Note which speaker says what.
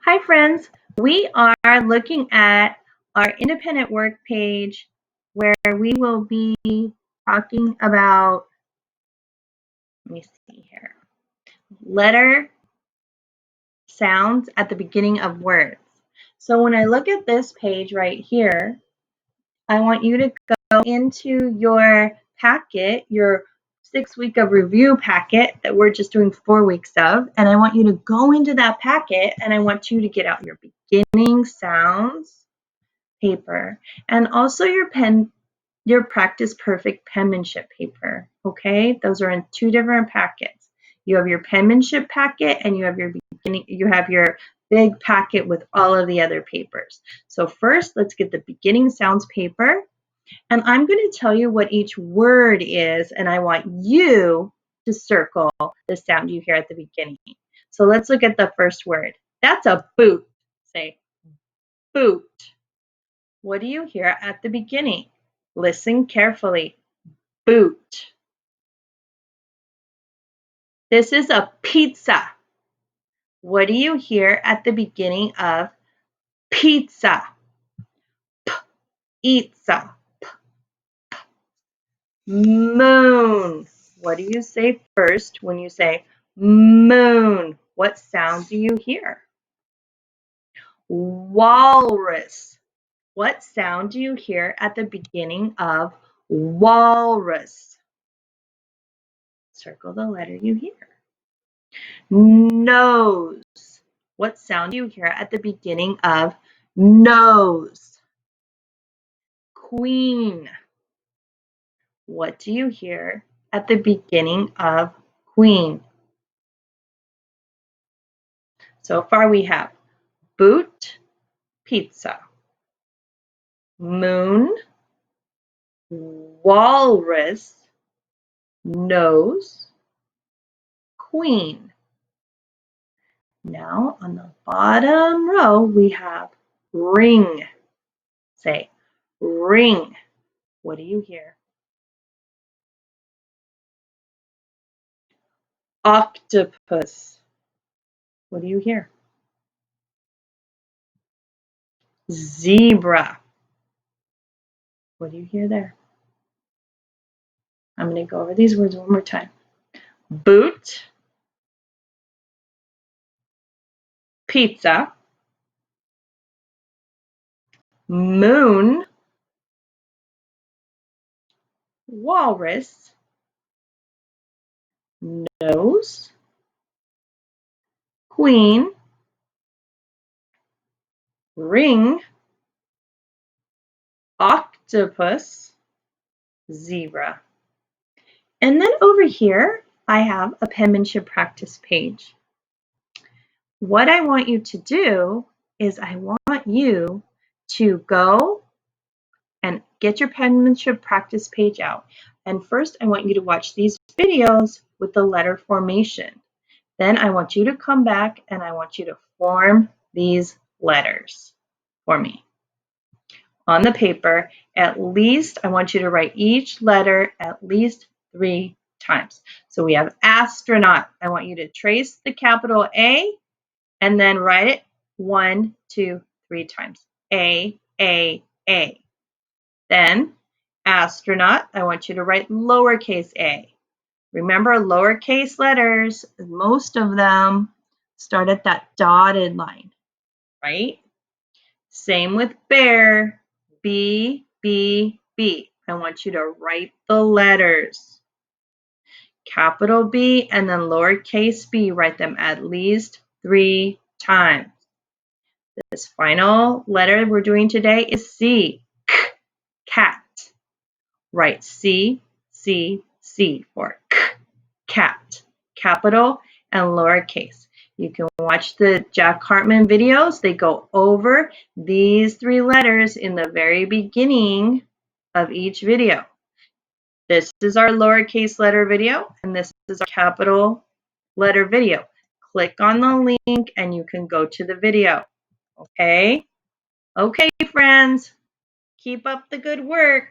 Speaker 1: Hi friends, we are looking at our independent work page where we will be talking about, let me see here, letter sounds at the beginning of words. So when I look at this page right here, I want you to go into your packet, your 6-week of review packet that we're just doing 4 weeks of, and I want you to go into that packet and I want you to get out your beginning sounds paper and also your practice perfect penmanship paper. Okay, those are in 2 different packets. You have your penmanship packet and you have your big packet with all of the other papers. So first, let's get the beginning sounds paper, and I'm going to tell you what each word is, and I want you to circle the sound you hear at the beginning. So let's look at the first word. That's a boot. Say boot. What do you hear at the beginning? Listen carefully. Boot. This is a pizza. What do you hear at the beginning of pizza? Pizza. Moon. What do you say first when you say moon? What sound do you hear? Walrus. What sound do you hear at the beginning of walrus? Circle the letter you hear. Nose. What sound do you hear at the beginning of nose? Queen. What do you hear at the beginning of queen? So far we have boot, pizza, moon, walrus, nose, queen. Now on the bottom row we have ring. Say ring. What do you hear? Octopus. What do you hear? Zebra. What do you hear there? I'm going to go over these words one more time. Boot, pizza, moon, walrus, nose, queen, ring, octopus, zebra. And then over here, I have a penmanship practice page. What I want you to do is I want you to go and get your penmanship practice page out. And first, I want you to watch these videos with the letter formation. Then I want you to come back and I want you to form these letters for me. On the paper, at least, I want you to write each letter at least 3 times. So we have astronaut. I want you to trace the capital A and then write it 1, 2, 3 times. A, A, A. Then astronaut, I want you to write lowercase a. Remember, lowercase letters, most of them start at that dotted line, right? Same with bear, B, B, B. I want you to write the letters. Capital B and then lowercase b, write them at least 3 times. This final letter we're doing today is C, cat. Write C, C, C for cat, capital and lowercase. You can watch the Jack Hartman videos. They go over these 3 letters in the very beginning of each video. This is our lowercase letter video, and this is our capital letter video. Click on the link and you can go to the video. Okay? Okay, friends, keep up the good work.